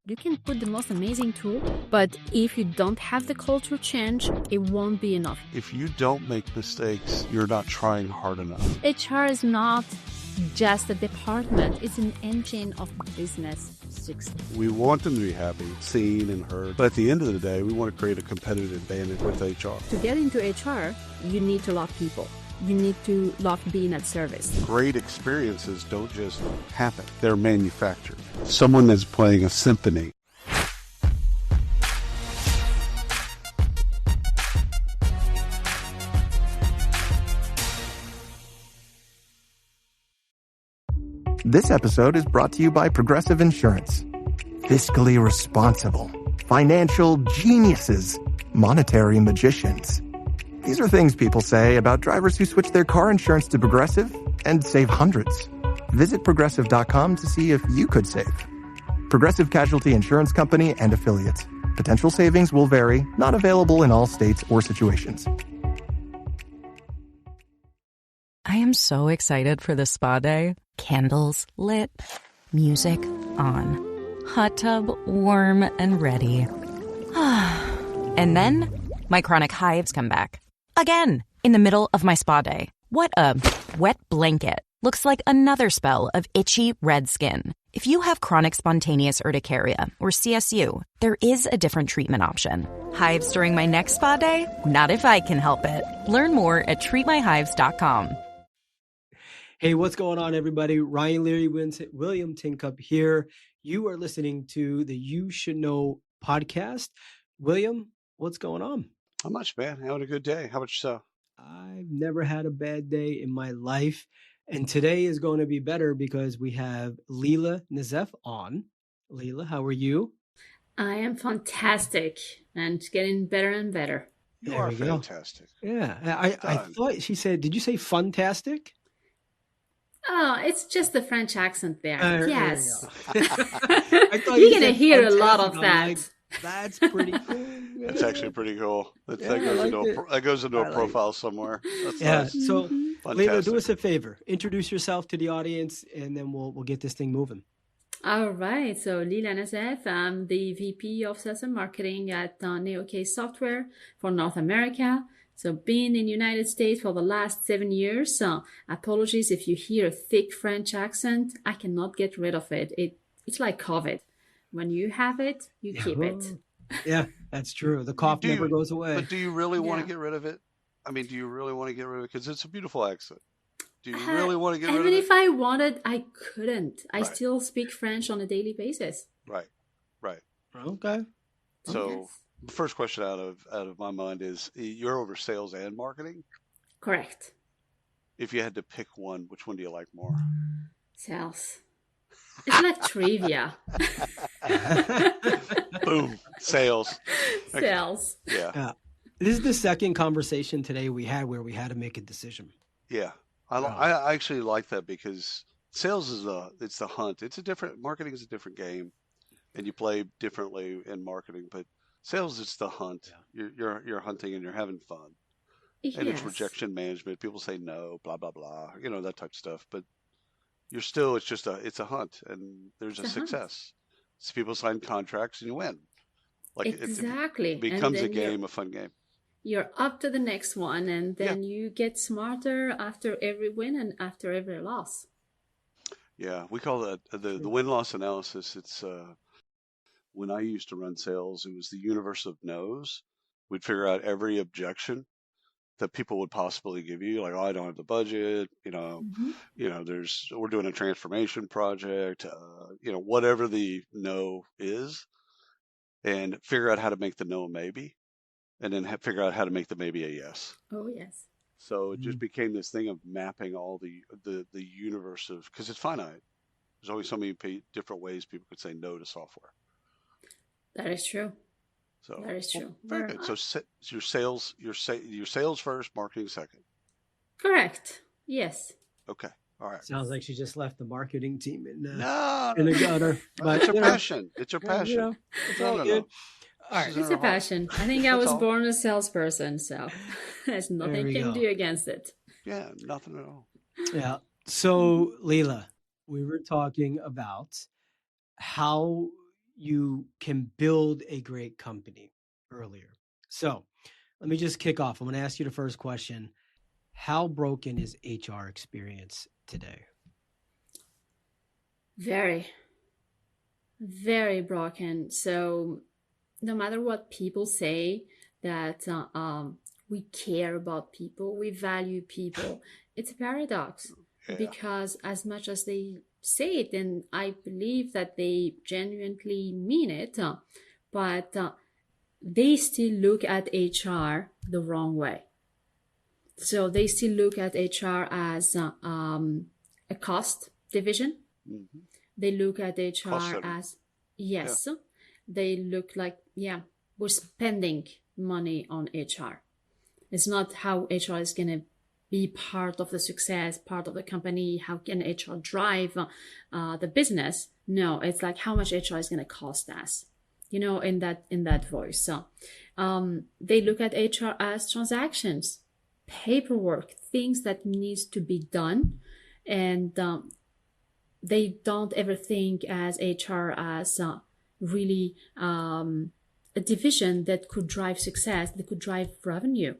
You can put the most amazing tool, but if you don't have the culture change, it won't be enough. If you don't make mistakes, you're not trying hard enough. HR is not just a department, it's an engine of business success. We want them to be happy, seen and heard. But at the end of the day, we want to create a competitive advantage with HR. To get into HR, you need to love people. You need to love being at service. Great experiences don't just happen. They're manufactured. Someone that's playing a symphony. This episode is brought to you by Progressive Insurance. Fiscally responsible, financial geniuses, monetary magicians. These are things people say about drivers who switch their car insurance to Progressive and save hundreds. Visit Progressive.com to see if you could save. Progressive Casualty Insurance Company and Affiliates. Potential savings will vary, not available in all states or situations. I am so excited for this spa day. Candles lit, music on, hot tub warm and ready. And then my chronic hives come back. Again, in the middle of my spa day. What a wet blanket. Looks like another spell of itchy red skin. If you have chronic spontaneous urticaria or CSU, there is a different treatment option. Hives during my next spa day? Not if I can help it. Learn more at treatmyhives.com. Hey, what's going on, everybody? Ryan Leary, William Tincup here. You are listening to the You Should Know podcast. William, what's going on? Not much, man. Having a good day. How about yourself? I've never had a bad day in my life. And today is going to be better because we have Lila Nazef on. Lila, how are you? I am fantastic and getting better and better. You are fantastic. Yeah. I thought she said, did you say funtastic? Oh, it's just the French accent there. Yes. You're going to hear a lot of that. Like, that's pretty cool. That's actually pretty cool. That goes into a profile somewhere. That's nice. So, Fantastic. Lila, do us a favor. Introduce yourself to the audience, and then we'll get this thing moving. All right. So, Lila Nazef, I'm the VP of Sales and Marketing at Neocase Software for North America. So, been in the United States for the last 7 years. Apologies if you hear a thick French accent. I cannot get rid of it. It's like COVID. When you have it, you keep it. Yeah, that's true. The cough never goes away. But do you really want to get rid of it? I mean, do you really want to get rid of it? Because it's a beautiful accent. Do you really want to get rid of it? Even if I wanted, I couldn't. I still speak French on a daily basis. Right. Okay. So the first question out of my mind is, you're over sales and marketing? Correct. If you had to pick one, which one do you like more? Sales. It's like trivia. Boom. Sales. Sales. Yeah. This is the second conversation today we had where we had to make a decision. Yeah. I actually like that because sales it's the hunt. Marketing is a different game, and you play differently in marketing, but sales is the hunt. Yeah. You're hunting and you're having fun. Yes. And it's rejection management. People say no, blah, blah, blah, that type of stuff. But it's a hunt, and there's a success. So people sign contracts and you win. Exactly. It becomes a fun game. You're up to the next one, and then you get smarter after every win and after every loss. Yeah, we call that the win-loss analysis. It's when I used to run sales, it was the universe of no's. We'd figure out every objection that people would possibly give you, like, oh, I don't have the budget, we're doing a transformation project, whatever the no is, and figure out how to make the no a maybe, and then figure out how to make the maybe a yes. Oh, yes. So it just became this thing of mapping all the universe of, because it's finite. There's always so many different ways people could say no to software. That is true. So that is true. Very good. So your sales first, marketing second. Correct. Yes. Okay. All right. Sounds like she just left the marketing team in the gutter. But it's her passion. It's her passion. It's all good. All right. It's a passion. I think I was born a salesperson, so there's nothing you can do against it. Yeah, nothing at all. Yeah. So, Lila, we were talking about how you can build a great company earlier. So let me just kick off. I'm going to ask you the first question. How broken is HR experience today? Very, very broken. So no matter what people say that we care about people, we value people, it's a paradox. Yeah. Because as much as they say it, and I believe that they genuinely mean it, but they still look at HR the wrong way. So they still look at HR as a cost division. Mm-hmm. They look at Cost HR center. as, yes, they look like, we're spending money on HR. It's not how HR is going to be part of the success, part of the company. How can HR drive the business? No, it's like how much HR is going to cost us, in that voice. So they look at HR as transactions, paperwork, things that needs to be done. And they don't ever think as HR as really a division that could drive success, that could drive revenue.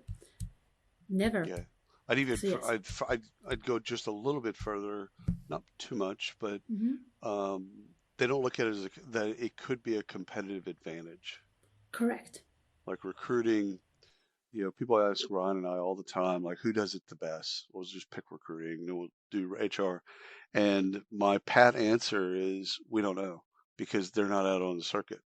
Never. Yeah. I'd even So, yes. I'd go just a little bit further, not too much, but Mm-hmm. they don't look at it as that it could be a competitive advantage. Correct. Like recruiting, people ask Ryan and I all the time, like, who does it the best? We'll just pick recruiting, and then we'll do HR. And my pat answer is, we don't know, because they're not out on the circuit.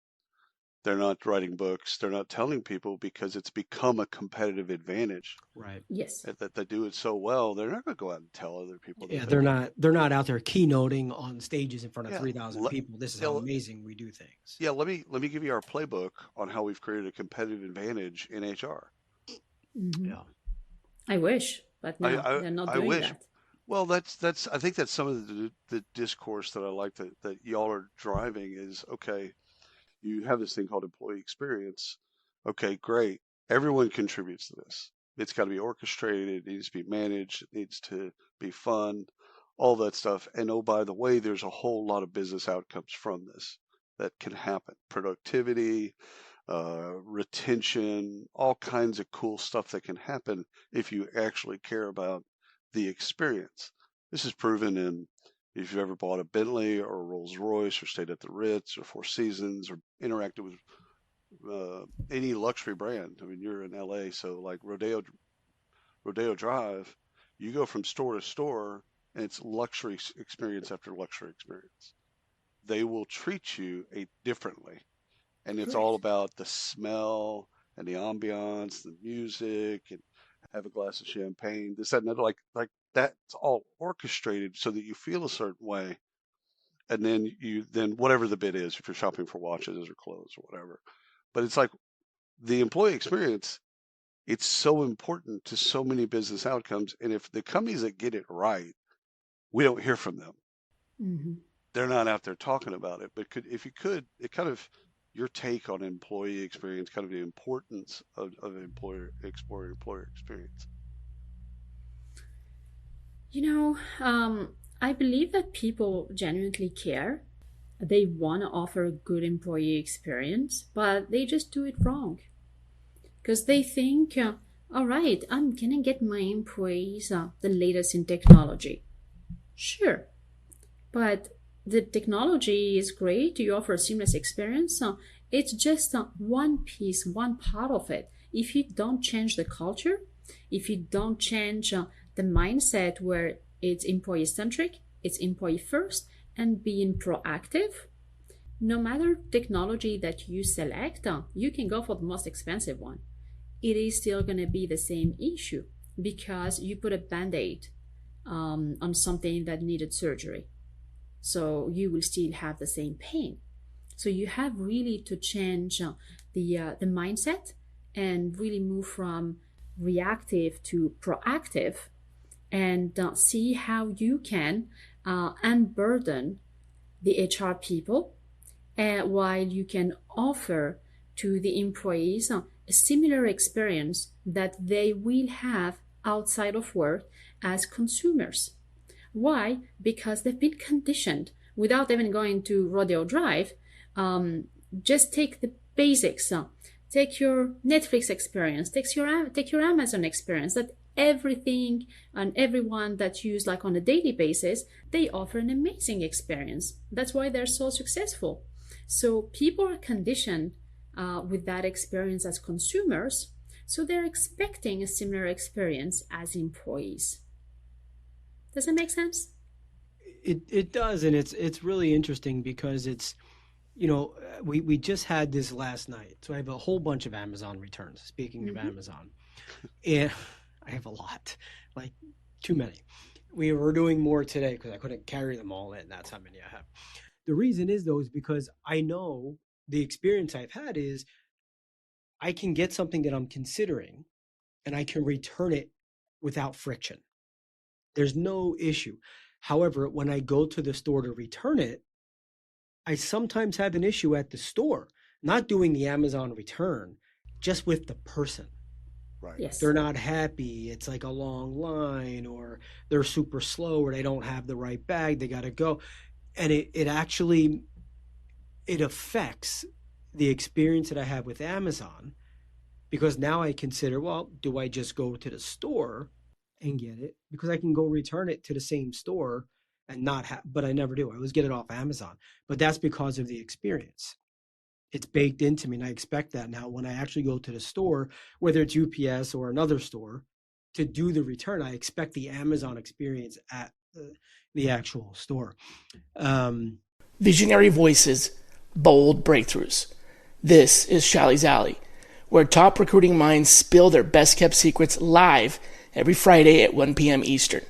They're not writing books. They're not telling people, because it's become a competitive advantage. Right. Yes. That they do it so well, they're not going to go out and tell other people. Yeah, they're not out there keynoting on stages in front of 3,000 people. This is how amazing we do things. Yeah, let me give you our playbook on how we've created a competitive advantage in HR. Mm-hmm. Yeah. I wish, but no, they're not doing that. Well, that's I think that's some of the discourse that I like that y'all are driving is, okay, you have this thing called employee experience. Okay, great. Everyone contributes to this. It's got to be orchestrated. It needs to be managed. It needs to be fun, all that stuff. And oh, by the way, there's a whole lot of business outcomes from this that can happen. Productivity, retention, all kinds of cool stuff that can happen if you actually care about the experience. This is proven in, if you've ever bought a Bentley or a Rolls Royce or stayed at the Ritz or Four Seasons or interacted with any luxury brand. I mean, you're in LA, so like Rodeo Drive, you go from store to store and it's luxury experience after luxury experience. They will treat you differently. And it's all about the smell and the ambiance, the music, and have a glass of champagne, this, that, and that. Like that's all orchestrated so that you feel a certain way. And then whatever the bid is, if you're shopping for watches or clothes or whatever. But it's like the employee experience, it's so important to so many business outcomes. And if the companies that get it right, we don't hear from them. Mm-hmm. They're not out there talking about it. But if you could, it kind of, your take on employee experience, kind of the importance of employer experience. I believe that people genuinely care. They want to offer a good employee experience, but they just do it wrong. Because they think, all right, I'm going to get my employees the latest in technology. Sure. But the technology is great. You offer a seamless experience. It's just one piece, one part of it. If you don't change the culture, if you don't change the mindset where it's employee-centric, it's employee first, and being proactive, no matter technology that you select, you can go for the most expensive one. It is still going to be the same issue because you put a Band-Aid on something that needed surgery. So you will still have the same pain. So you have really to change the mindset and really move from reactive to proactive and see how you can unburden the HR people while you can offer to the employees a similar experience that they will have outside of work as consumers. Why? Because they've been conditioned without even going to Rodeo Drive Just take the basics. Take your Netflix experience, take your Amazon experience, that everything and everyone that use like on a daily basis, they offer an amazing experience. That's why they're so successful. So people are conditioned with that experience as consumers, so they're expecting a similar experience as employees. Does that make sense? It does, and it's really interesting because it's, we just had this last night. So I have a whole bunch of Amazon returns. Speaking of Amazon, and I have a lot, like too many. We were doing more today because I couldn't carry them all in. That's how many I have. The reason is though is because I know the experience I've had is I can get something that I'm considering and I can return it without friction. There's no issue. However, when I go to the store to return it, I sometimes have an issue at the store, not doing the Amazon return, just with the person. Right. Yes. They're not happy. It's like a long line, or they're super slow, or they don't have the right bag. They got to go. And it actually affects the experience that I have with Amazon, because now I consider, well, do I just go to the store and get it? Because I can go return it to the same store and not have, but I never do. I always get it off Amazon. But that's because of the experience. It's baked into me, and I expect that now when I actually go to the store, whether it's UPS or another store, to do the return, I expect the Amazon experience at the actual store. Visionary voices, bold breakthroughs. This is Shally's Alley, where top recruiting minds spill their best-kept secrets live every Friday at 1 p.m. Eastern.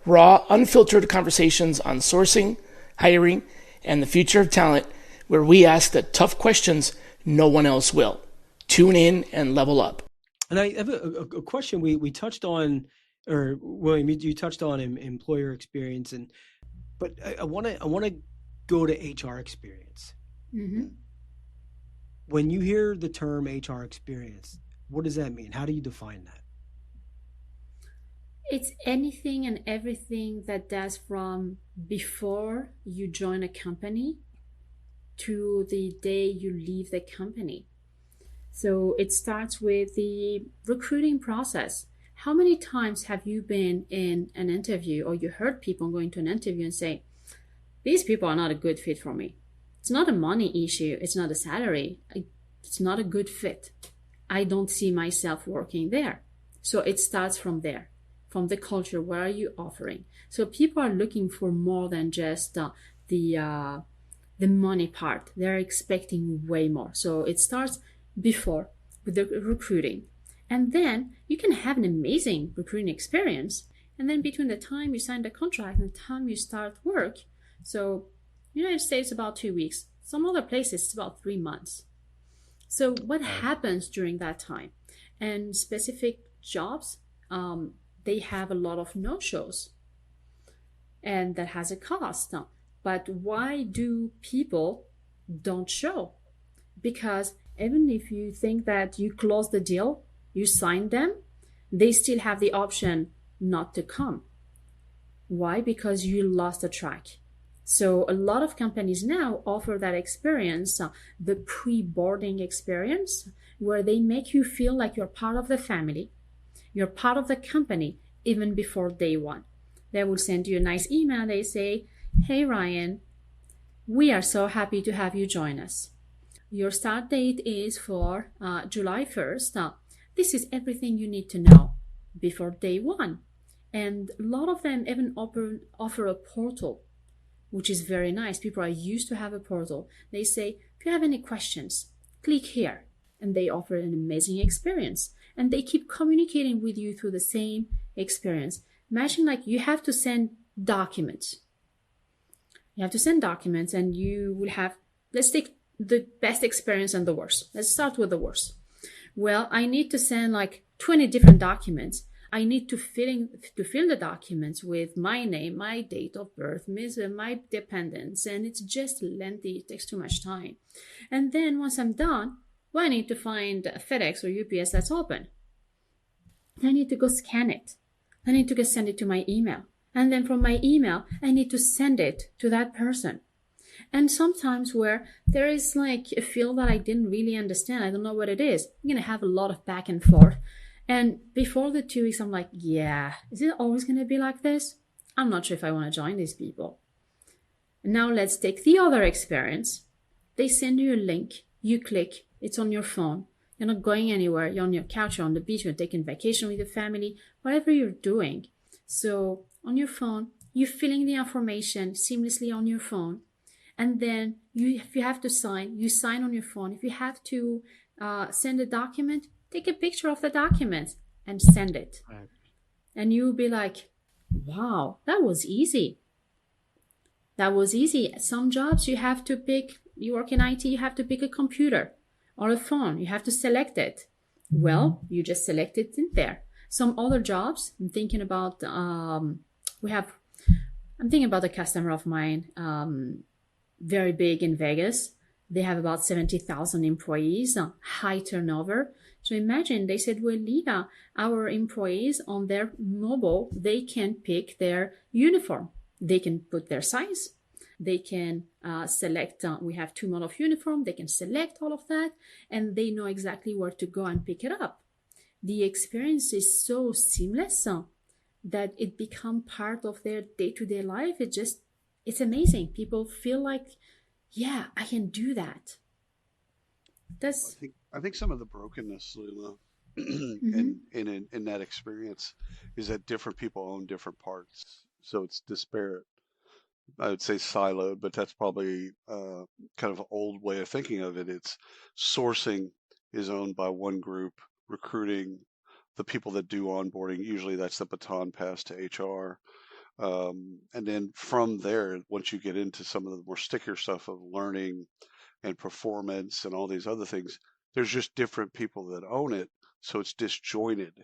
Raw, unfiltered conversations on sourcing, hiring, and the future of talent, where we ask the tough questions no one else will. Tune in and level up. And I have a question we touched on, or William, you touched on employer experience, but I want to go to HR experience. Mm-hmm. When you hear the term HR experience, what does that mean? How do you define that? It's anything and everything that does from before you join a company to the day you leave the company. So it starts with the recruiting process. How many times have you been in an interview, or you heard people going to an interview and say, these people are not a good fit for me? It's not a money issue. It's not a salary. It's not a good fit. I don't see myself working there. So it starts from there, from the culture. What are you offering? So people are looking for more than just the money part. They're expecting way more. So it starts before with the recruiting. And then you can have an amazing recruiting experience. And then between the time you sign the contract and the time you start work, so United States about 2 weeks. Some other places it's about 3 months. So what happens during that time? And specific jobs, they have a lot of no-shows. And that has a cost. But why do people don't show? Because even if you think that you close the deal, you sign them, they still have the option not to come. Why? Because you lost the track. So a lot of companies now offer that experience, the pre-boarding experience, where they make you feel like you're part of the family, you're part of the company, even before day one. They will send you a nice email. They say, hey, Ryan, we are so happy to have you join us. Your start date is for July 1st. This is everything you need to know before day one. And a lot of them even offer a portal, which is very nice. People are used to have a portal. They say, if you have any questions, click here. And they offer an amazing experience. And they keep communicating with you through the same experience. Imagine like you have to send documents. You have to send documents and you will have, let's take the best experience and the worst. Let's start with the worst. Well, I need to send like 20 different documents. I need to fill the documents with my name, my date of birth, my dependents, and it's just lengthy. It takes too much time. And then once I'm done, well, I need to find a FedEx or UPS that's open. I need to go scan it. I need to go send it to my email. And then from my email, I need to send it to that person. And sometimes where there is like a field that I didn't really understand, I don't know what it is, I'm going to have a lot of back and forth. And before the 2 weeks, I'm like, yeah, is it always going to be like this? I'm not sure if I want to join these people. Now let's take the other experience. They send you a link, you click, it's on your phone. You're not going anywhere. You're on your couch, you're on the beach, you're taking vacation with your family, whatever you're doing. So on your phone, you're filling the information seamlessly on your phone. And then if you have to sign, you sign on your phone. If you have to send a document, take a picture of the document and send it. Right. And you'll be like, wow, that was easy. That was easy. Some jobs you have to pick, you work in IT, you have to pick a computer or a phone. You have to select it. Well, you just select it in there. Some other jobs, I'm thinking about, I'm thinking about a customer of mine, very big in Vegas. They have about 70,000 employees, high turnover. So imagine they said, well, Lila, our employees on their mobile, they can pick their uniform. They can put their size. They can select, we have 2 models of uniform. They can select all of that and they know exactly where to go and pick it up. The experience is so seamless that it becomes part of their day-to-day life. It's amazing. People feel like, yeah, I can do that. I think some of the brokenness, Lila, in that experience is that different people own different parts. So it's disparate. I would say siloed, but that's probably kind of an old way of thinking of it. It's sourcing is owned by one group, recruiting, the people that do onboarding, usually that's the baton pass to HR. And then from there, once you get into some of the more stickier stuff of learning and performance and all these other things, there's just different people that own it. So it's disjointed.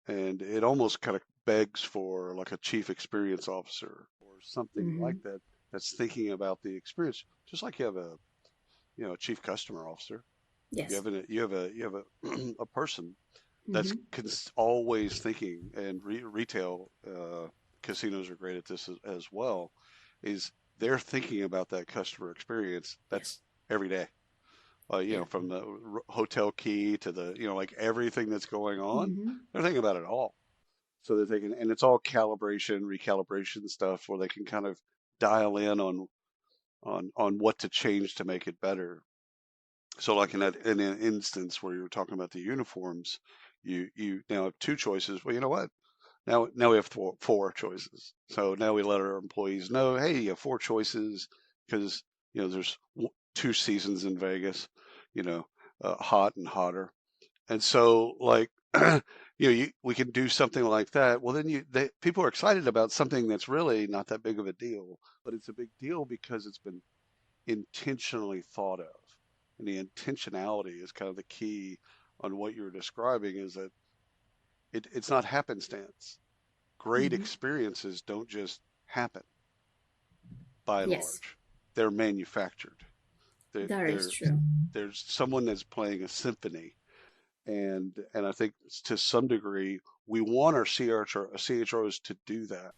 And it almost kind of begs for like a chief experience officer or something like that that's thinking about the experience, just like you have a chief customer officer. Yes. You have a person that's always thinking, and retail casinos are great at this as well, is they're thinking about that customer experience. That's every day. From the hotel key to the, like everything that's going on, they're thinking about it all. So that they can, and it's all recalibration stuff where they can kind of dial in on what to change to make it better. So like in an instance where you were talking about the uniforms, you now have 2 choices. Well, you know what? Now we have four choices. So now we let our employees know, hey, you have 4 choices because, there's 2 seasons in Vegas, hot and hotter. And so like, we can do something like that. Well, then people are excited about something that's really not that big of a deal, but it's a big deal because it's been intentionally thought of. And the intentionality is kind of the key on what you're describing, is that it's not happenstance. Great experiences don't just happen by and large. They're manufactured. That is true. There's someone that's playing a symphony. And I think to some degree, we want our CHROs to do that.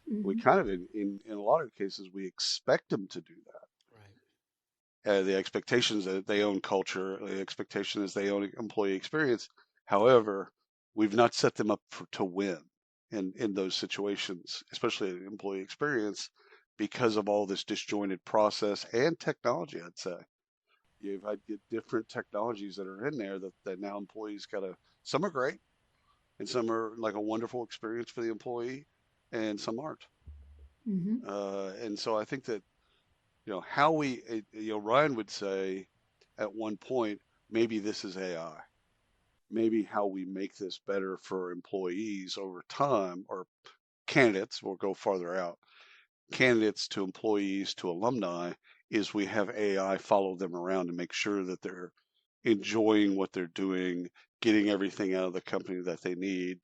We kind of, in a lot of cases, we expect them to do that. The expectation is that they own culture. The expectation is they own employee experience. However, we've not set them up to win in those situations, especially employee experience, because of all this disjointed process and technology, I'd say. You've had different technologies that are in there that now employees some are great and some are like a wonderful experience for the employee and some aren't. And so I think that, how Ryan would say at one point, maybe this is AI. Maybe how we make this better for employees over time, or candidates, we'll go farther out, candidates to employees to alumni, is we have AI follow them around and make sure that they're enjoying what they're doing, getting everything out of the company that they need,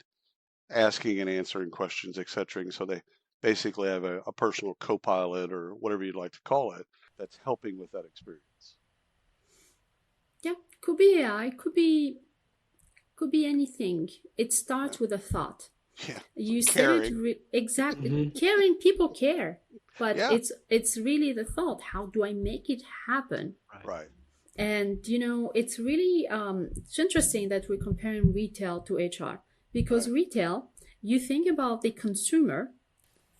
asking and answering questions, etc. So they basically have a personal co-pilot, or whatever you'd like to call it, that's helping with that experience. Yeah, could be AI, could be anything. It starts with a thought. You said Caring. it exactly. Caring, people care, but Yeah. it's really the thought. How do I make it happen? Right. And it's really it's interesting that we're comparing retail to HR, because retail, you think about the consumer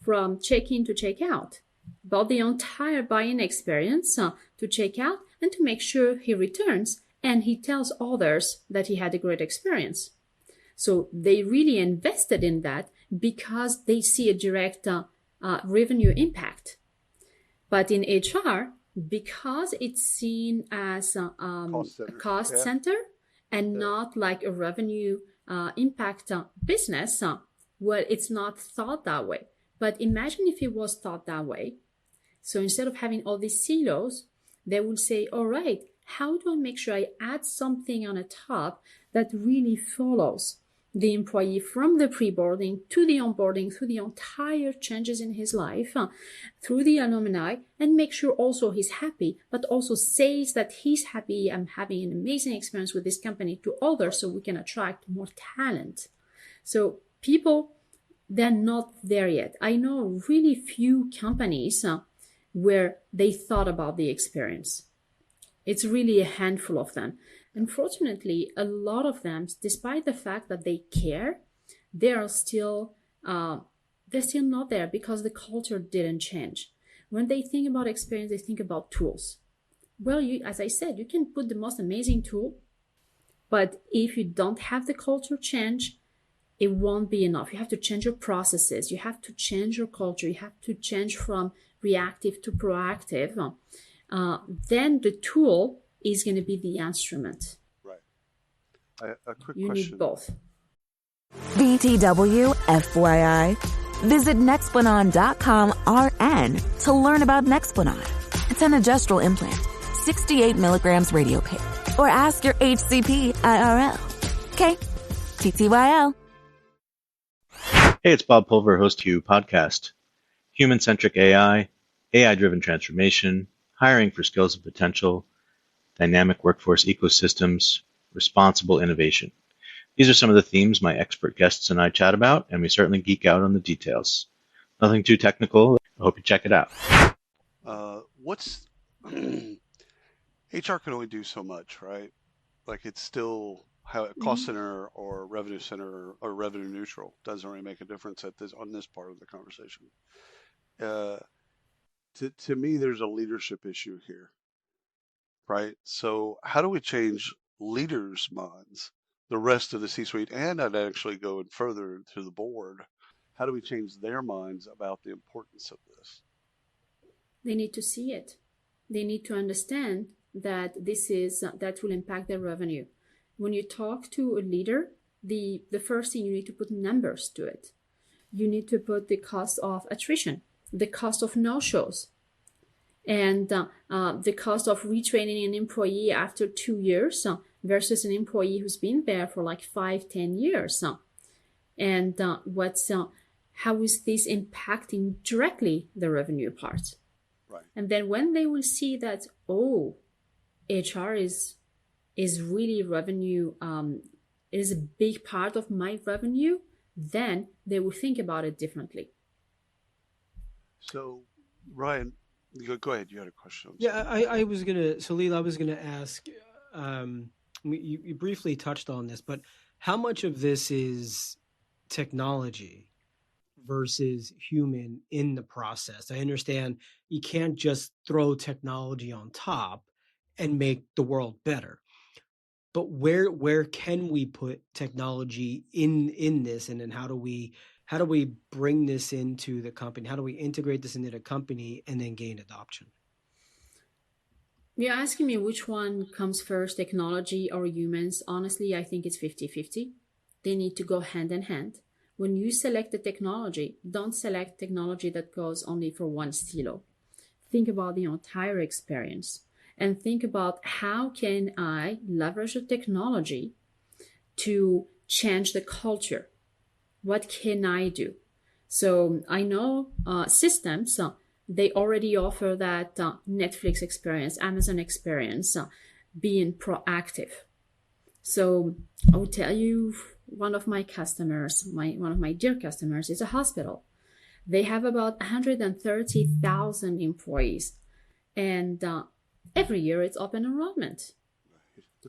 from check-in to check-out, about the entire buying experience to check out and to make sure he returns and he tells others that he had a great experience. So they really invested in that because they see a direct revenue impact. But in HR, because it's seen as a cost center and not like a revenue impact business, well, it's not thought that way. But imagine if it was thought that way. So instead of having all these silos, they will say, all right, how do I make sure I add something on the top that really follows the employee from the pre-boarding to the onboarding, through the entire changes in his life, through the alumni, and make sure also he's happy, but also says that he's happy, I'm having an amazing experience with this company to others, so we can attract more talent. So people, they're not there yet. I know really few companies where they thought about the experience. It's really a handful of them. Unfortunately, a lot of them, despite the fact that they care, they're still not there because the culture didn't change. When they think about experience, they think about tools. Well, as I said, you can put the most amazing tool, but if you don't have the culture change, it won't be enough. You have to change your processes. You have to change your culture. You have to change from reactive to proactive. Then the tool is going to be the instrument. Right. A quick you question. Need both. BTW FYI. Visit Nexplanon.com RN to learn about Nexplanon. It's an adjustable implant, 68 milligrams radio pair. Or ask your HCP IRL. Okay, TTYL. Hey, it's Bob Pulver, host of You Podcast. Human-centric AI, AI-driven transformation, hiring for skills and potential, dynamic workforce ecosystems, responsible innovation. These are some of the themes my expert guests and I chat about, and we certainly geek out on the details. Nothing too technical. I hope you check it out. HR can only do so much, right? Like it's still how cost center or revenue center or revenue neutral doesn't really make a difference on this part of the conversation. To me, there's a leadership issue here, right? So how do we change leaders' minds, the rest of the C-suite, and I'd actually go further to the board? How do we change their minds about the importance of this? They need to see it. They need to understand that that will impact their revenue. When you talk to a leader, the first thing you need to put numbers to it. You need to put the cost of attrition, the cost of no-shows, and the cost of retraining an employee after 2 years versus an employee who's been there for like 5-10 years. And how is this impacting directly the revenue part? Right. And then when they will see that, HR is really revenue, is a big part of my revenue, then they will think about it differently. So, Ryan, go ahead. You had a question. Yeah, I was gonna. So, Lila, I was gonna ask. You briefly touched on this, but how much of this is technology versus human in the process? I understand you can't just throw technology on top and make the world better. But where can we put technology in this, and then how do we bring this into the company? How do we integrate this into the company and then gain adoption? You're asking me which one comes first, technology or humans? Honestly, I think it's 50-50. They need to go hand in hand. When you select the technology, don't select technology that goes only for one silo. Think about the entire experience and think about how can I leverage the technology to change the culture? What can I do? So I know systems, they already offer that Netflix experience, Amazon experience, being proactive. So I will tell you, one of my customers, one of my dear customers, is a hospital. They have about 130,000 employees, and every year it's open enrollment.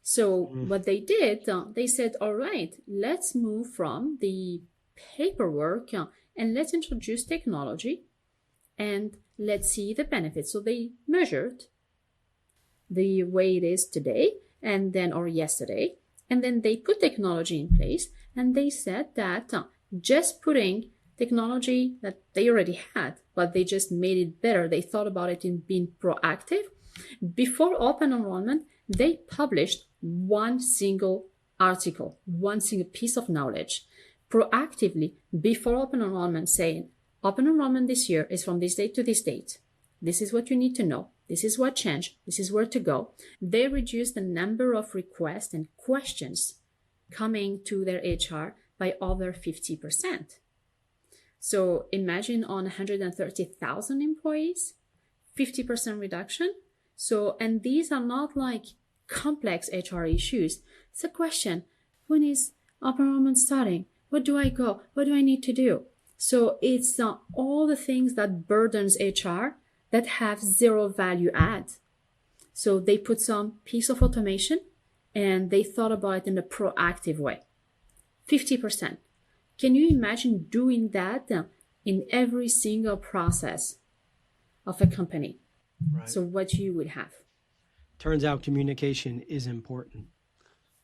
So what they did, they said, all right, let's move from the paperwork and let's introduce technology and let's see the benefits. So they measured the way it is today and then, or yesterday, and then they put technology in place, and they said that just putting technology that they already had, but they just made it better. They thought about it in being proactive. Before open enrollment, they published one single article, one single piece of knowledge proactively before open enrollment, saying, open enrollment this year is from this date to this date. This is what you need to know. This is what changed. This is where to go. They reduced the number of requests and questions coming to their HR by over 50%. So imagine on 130,000 employees, 50% reduction. So, and these are not like complex HR issues. It's a question. When is open enrollment starting? Where do I go? What do I need to do? So it's all the things that burdens HR that have zero value add. So they put some piece of automation and they thought about it in a proactive way. 50%. Can you imagine doing that in every single process of a company? Right. So what you would have. Turns out communication is important.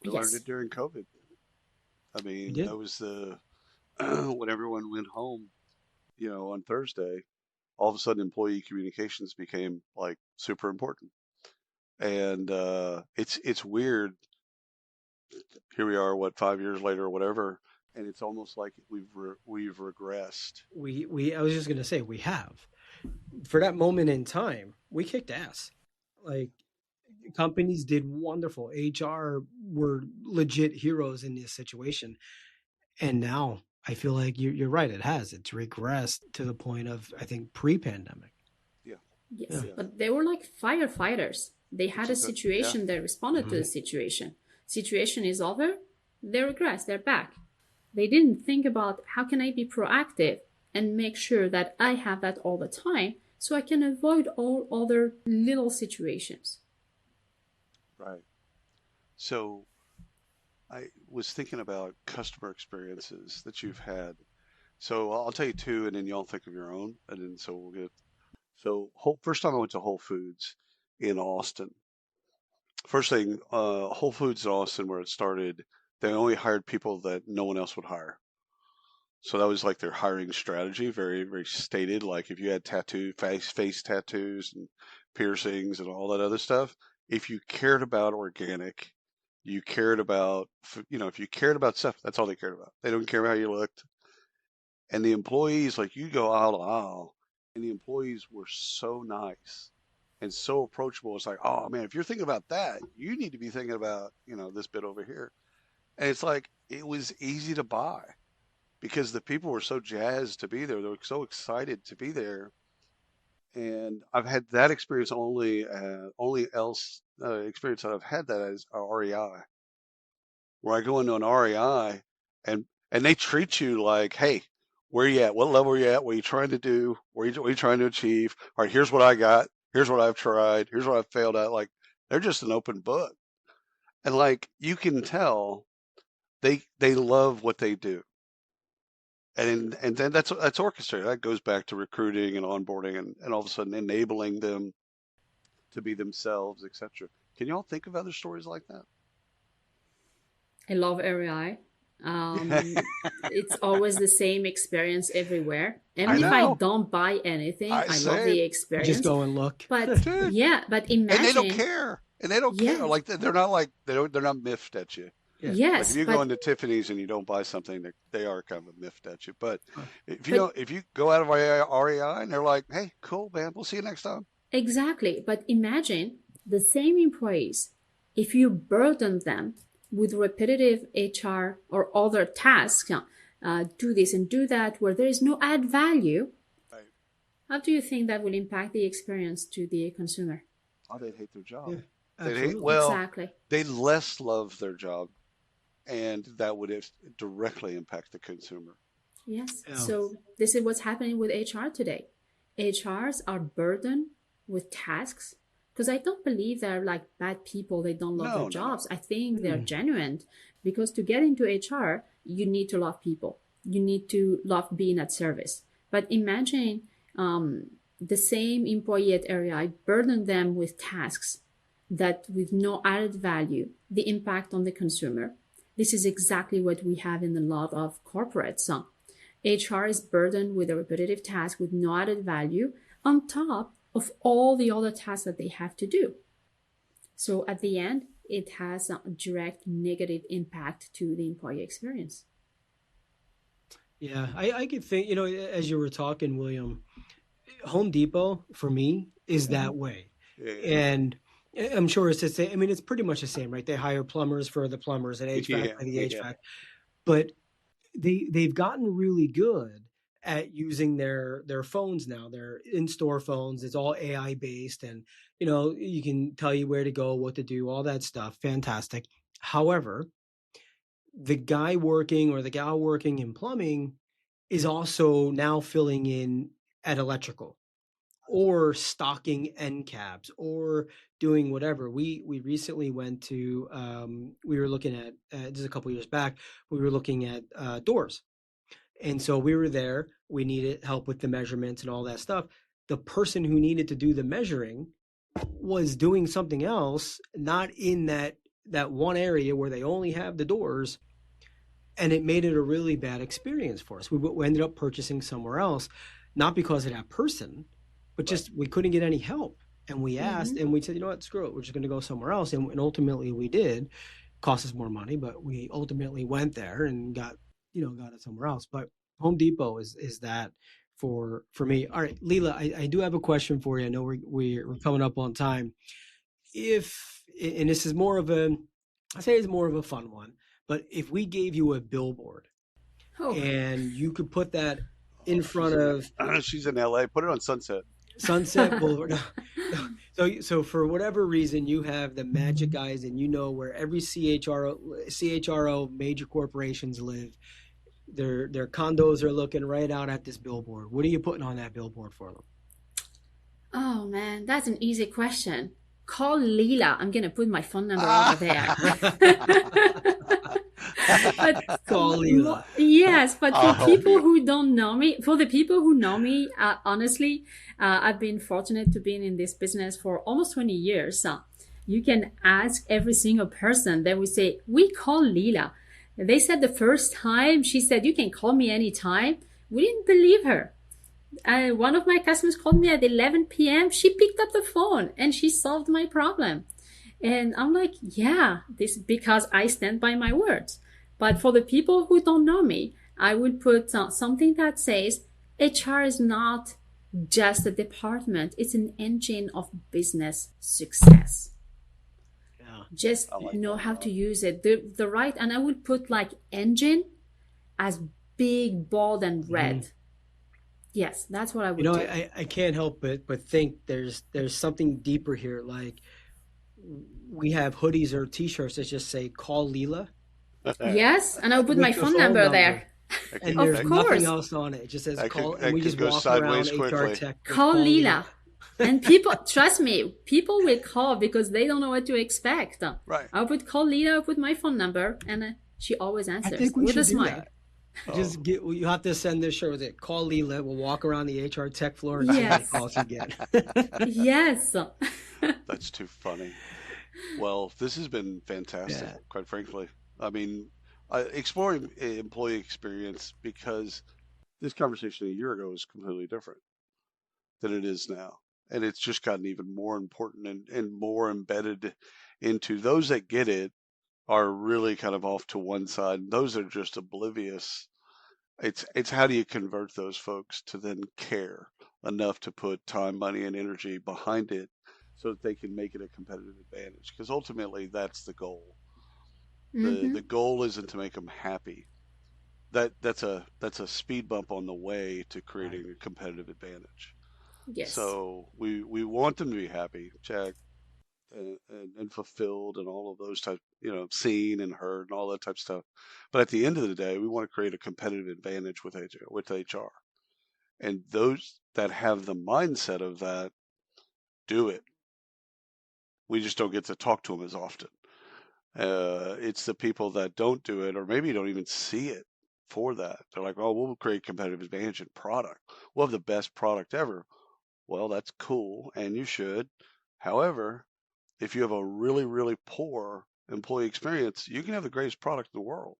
We learned it during COVID. I mean, that was when everyone went home, on Thursday, all of a sudden employee communications became like super important. And it's weird. Here we are, 5 years later or whatever, and it's almost like we've regressed. I was just gonna say we have. For that moment in time, we kicked ass. Like, companies did wonderful. HR were legit heroes in this situation, and now I feel like you're right. It's regressed to the point of, I think, pre-pandemic. Yes, but they were like firefighters. They had a situation. They responded to the situation. Situation is over. They regress. They're back. They didn't think about how can I be proactive and make sure that I have that all the time so I can avoid all other little situations. Right. So I was thinking about customer experiences that you've had. So I'll tell you two, and then y'all think of your own, and then so we'll get. So first time I went to Whole Foods in Austin. First thing, Whole Foods in Austin, where it started, they only hired people that no one else would hire. So that was like their hiring strategy, very, very stated. Like if you had face tattoos and piercings and all that other stuff, if you cared about organic, you cared about, if you cared about stuff, that's all they cared about. They don't care about how you looked. And the employees, like you go aisle to aisle, and the employees were so nice and so approachable. It's like, oh man, if you're thinking about that, you need to be thinking about, this bit over here. And it's like, it was easy to buy because the people were so jazzed to be there. They were so excited to be there. And I've had that experience only experience that I've had that is REI, where I go into an REI and they treat you like, hey, where are you at? What level are you at? What are you trying to do? What are you trying to achieve? All right, here's what I got. Here's what I've tried. Here's what I've failed at. Like, they're just an open book. And like, you can tell they love what they do. And then that's orchestrated. That goes back to recruiting and onboarding and all of a sudden enabling them to be themselves, etc. Can y'all think of other stories like that? I love REI. It's always the same experience everywhere. Even if I don't buy anything, I love the experience. Just go and look. But yeah, but imagine. And they don't care. Care. Like they're not miffed at you. Yeah. Yes. Like if you go into Tiffany's and you don't buy something, they are kind of miffed at you. But if you go out of REI and they're like, hey, cool, man, we'll see you next time. Exactly. But imagine the same employees, if you burden them with repetitive HR or other tasks, do this and do that, where there is no add value, right. How do you think that will impact the experience to the consumer? Oh, they'd hate their job. Yeah, Exactly. They less love their job and that would directly impact the consumer. Yes. Yeah. So this is what's happening with HR today. HRs are burdened with tasks because I don't believe they're like bad people. They don't love their jobs. I think they're genuine because to get into HR, you need to love people. You need to love being at service. But imagine the same employee at REI burden them with tasks that with no added value, the impact on the consumer. This is exactly what we have in a lot of corporates. HR is burdened with a repetitive task with no added value on top of all the other tasks that they have to do. So at the end, it has a direct negative impact to the employee experience. Yeah, I could think, as you were talking, William, Home Depot for me is that way. And I'm sure it's the same. I mean, it's pretty much the same, right? They hire plumbers for the plumbers and HVAC for the HVAC. But they've gotten really good at using their phones now. Their in-store phones. It's all AI based, and you can tell you where to go, what to do, all that stuff. Fantastic. However, the guy working or the gal working in plumbing is also now filling in at electrical or stocking end caps or doing whatever. We recently went to, we were looking at, just a couple years back, we were looking at doors. And so we were there, we needed help with the measurements and all that stuff. The person who needed to do the measuring was doing something else, not in that one area where they only have the doors. And it made it a really bad experience for us. We ended up purchasing somewhere else, not because of that person, but just we couldn't get any help. And we asked, and we said, you know what, screw it, we're just going to go somewhere else. And ultimately we did. Cost us more money, but we ultimately went there and got it somewhere else. But Home Depot is that for me. All right, Lila, I do have a question for you. I know we're coming up on time. And this is more of it's more of a fun one, but if we gave you a billboard and you could put that in front of, she's in LA, put it on Sunset Boulevard. So for whatever reason, you have the magic eyes and you know where every CHRO major corporations live. Their condos are looking right out at this billboard. What are you putting on that billboard for them? Oh man, that's an easy question. Call Lila. I'm gonna put my phone number over there. But call Lila. Yes, but for people who don't know me, honestly, I've been fortunate to be in this business for almost 20 years. You can ask every single person. They will say, "We call Lila." They said the first time she said, "You can call me anytime." We didn't believe her. One of my customers called me at 11 p.m. She picked up the phone and she solved my problem. And I'm like, yeah, this because I stand by my words. But for the people who don't know me, I would put something that says HR is not just a department. It's an engine of business success. Yeah. Just know how to use it. The right, and I would put like engine as big, bold, and red. Yes, that's what I would do. I can't help but think there's something deeper here. Like we have hoodies or T-shirts that just say "Call Lila." Yes, and I'll put my phone number there. And there's nothing else on it. It just says "Call," and we just walk around HR Tech. Call Lila. And people, trust me, people will call because they don't know what to expect. Right. I'll call Lila, I'll put my phone number, and she always answers I think we with should a smile. You have to send this shirt with it. Call Lila. We'll walk around the HR Tech floor and see how many calls you get. Yes. That's too funny. Well, this has been fantastic, quite frankly. I mean, exploring employee experience, because this conversation a year ago was completely different than it is now. And it's just gotten even more important and more embedded into those that get it are really kind of off to one side. Those that are just oblivious. It's how do you convert those folks to then care enough to put time, money, and energy behind it so that they can make it a competitive advantage? Because ultimately that's the goal. The goal isn't to make them happy. That's a speed bump on the way to creating a competitive advantage. Yes. So we want them to be happy. Check. and fulfilled and all of those types, seen and heard and all that type of stuff. But at the end of the day, we want to create a competitive advantage with HR. And those that have the mindset of that do it. We just don't get to talk to them as often. It's the people that don't do it, or maybe don't even see it for that. They're like, oh, we'll create competitive advantage in product. We'll have the best product ever. Well, that's cool, and you should. However, if you have a really, really poor employee experience, you can have the greatest product in the world.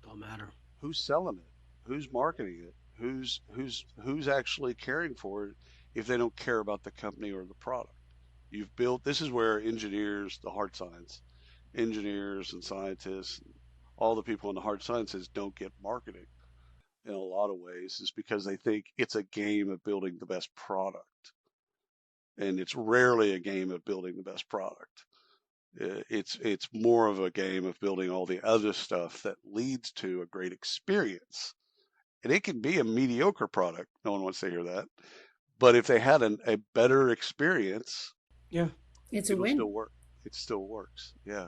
Don't matter. Who's selling it? Who's marketing it? Who's actually caring for it if they don't care about the company or the product? You've built, this is where engineers, the hard science, engineers and scientists, all the people in the hard sciences don't get marketing in a lot of ways, is because they think it's a game of building the best product. And it's rarely a game of building the best product. It's more of a game of building all the other stuff that leads to a great experience. And it can be a mediocre product. No one wants to hear that. But if they had a better experience, yeah, it's a win. Still work. It still works. Yeah.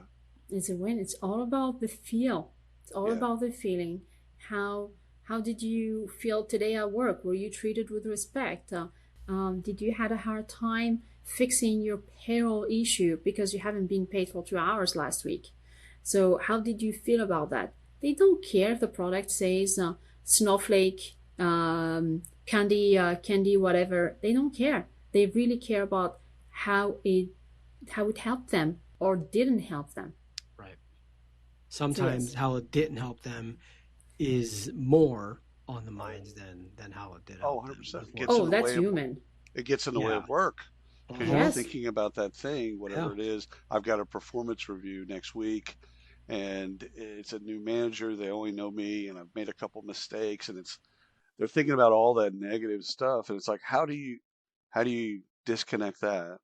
It's a win. It's all about the feel. It's all about the feeling. How did you feel today at work? Were you treated with respect? Did you had a hard time fixing your payroll issue because you haven't been paid for 2 hours last week? So how did you feel about that? They don't care if the product says snowflake, candy, whatever. They don't care. They really care about how it helped them or didn't help them. Right. Sometimes how it didn't help them is more on the minds than how it did help 100%. That's human. It gets in the way of work. Because you're thinking about that thing, whatever it is. I've got a performance review next week, and it's a new manager. They only know me, and I've made a couple mistakes, and they're thinking about all that negative stuff, and it's like, how do you disconnect that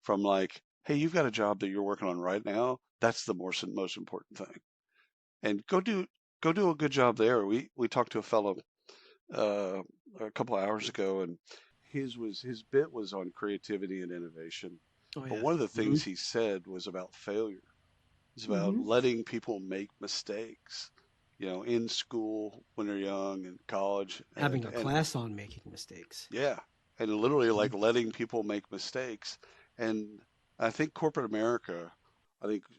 from like, hey, you've got a job that you're working on right now. That's the most important thing, and go do a good job there. We talked to a fellow a couple of hours ago, and his bit was on creativity and innovation. But one of the things he said was about failure. It's about letting people make mistakes, in school when they're young, and college. Having a class on making mistakes. Yeah. And literally like letting people make mistakes. And I think corporate America,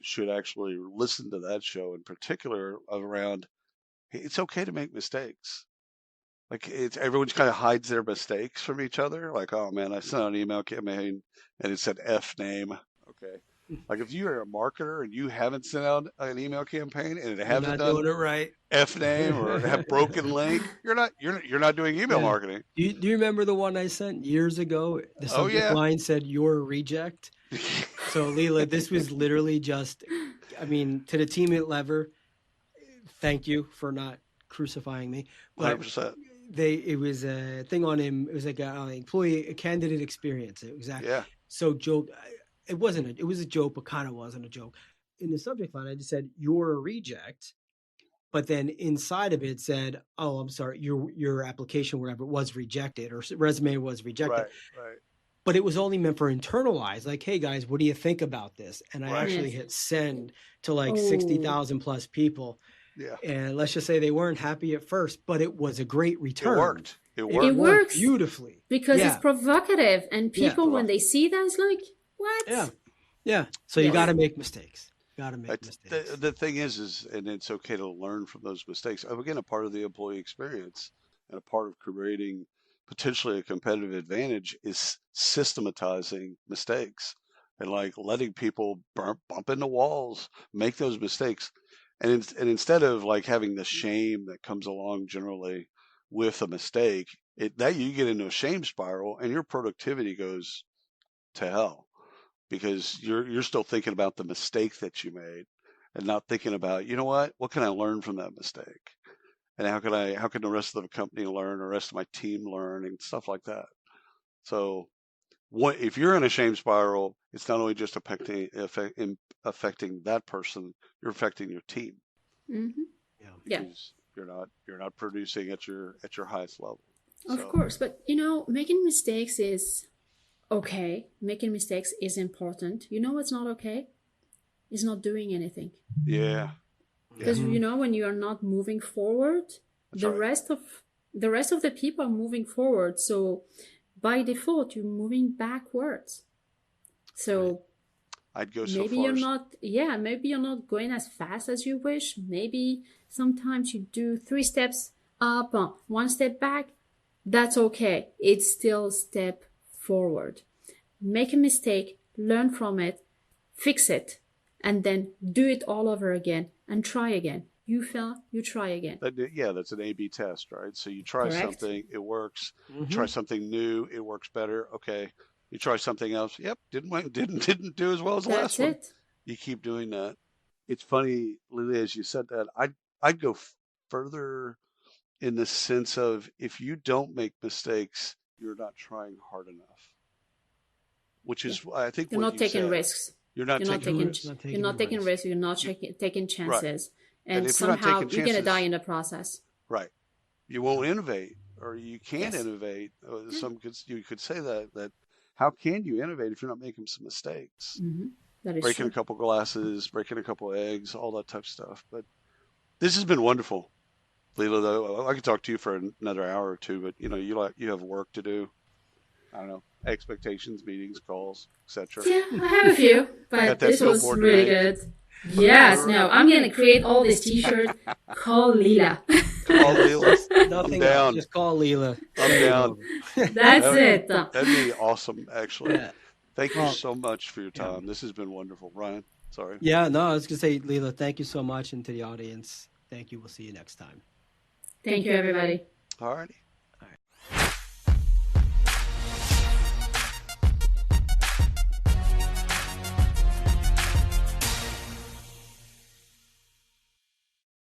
should actually listen to that show in particular around, it's okay to make mistakes. Like everyone kind of hides their mistakes from each other. Like, oh man, I sent out an email campaign and it said F name. Okay. Like if you're a marketer and you haven't sent out an email campaign and it hasn't done doing it right, F name or have broken link, you're not doing email marketing. Do you remember the one I sent years ago? The subject line said "You're a reject." So Lila, this was literally just, to the team at Lever, thank you for not crucifying me. But 100%. It was a thing on him. It was like a candidate experience. Exactly. Yeah. So joke. It was a joke, but kind of wasn't a joke. In the subject line, I just said, "You're a reject." But then inside of it said, "Oh, I'm sorry, your application, whatever, was rejected, or resume was rejected." Right. But it was only meant for internalized. Like, hey guys, what do you think about this? And I actually hit send to like 60,000 plus people. Yeah. And let's just say they weren't happy at first, but it was a great return. It worked. It works beautifully because it's provocative, and people when they see that, it's like, what? Yeah. So you got to make mistakes. Got to make mistakes. The thing is, and it's okay to learn from those mistakes. Again, a part of the employee experience and a part of creating potentially a competitive advantage is systematizing mistakes and like letting people bump into walls, make those mistakes. And instead of like having the shame that comes along generally with a mistake, that you get into a shame spiral and your productivity goes to hell because you're still thinking about the mistake that you made and not thinking about, what can I learn from that mistake? And how can the rest of the company learn, or the rest of my team learn, and stuff like that. So if you're in a shame spiral, it's not only just affecting that person, you're affecting your team. Mm-hmm. Because you're not producing at your highest level. Of course, but making mistakes is okay, making mistakes is important. You know what's not okay? Is not doing anything. Yeah. Because Mm-hmm. you know, when you are not moving forward, That's the right. rest of the people are moving forward. So by default, you're moving backwards. So I'd go so maybe far you're as not, yeah, maybe you're not going as fast as you wish. Maybe sometimes you do 3 steps up, 1 step back. That's okay. It's still a step forward. Make a mistake, learn from it, fix it, and then do it all over again and try again. You fail, you try again. that's an A/B test, right? So you try Correct? something, it works. Mm-hmm. Try something new, it works better. Okay. You try something else. Yep, didn't do as well as the last That's one. it. You keep doing that. It's funny, Lily, as you said that. I'd go further in the sense of if you don't make mistakes, you're not trying hard enough. Which is, I think, You're what not you taking said. risks. You're not You're not taking taking risks. you're not taking risks. You're not taking Right. chances. And And if you're not somehow taking you're gonna die chances, in the process. right, you won't innovate, or you can't Yes. innovate. You could say that how can you innovate if you're not making some mistakes? That is Breaking true. a couple glasses, breaking a couple eggs, all that type of stuff. But this has been wonderful, Lila. Though I could talk to you for another hour or two, but you have work to do. I don't know, expectations, meetings, calls, etc. Yeah, I have a few, Got but that this was billboard really today. good. Yes, no, I'm gonna create all these t-shirts. Call Lila. Call Lila. Nothing down. else. Just call Lila. I'm Send it down. over. That's it. That'd be awesome, actually. Yeah. Thank you Well, so much for your time. This has been wonderful. Ryan, sorry. Yeah, no, I was gonna say, Lila, thank you so much, and to the audience, thank you. We'll see you next time. Thank you, everybody. All righty.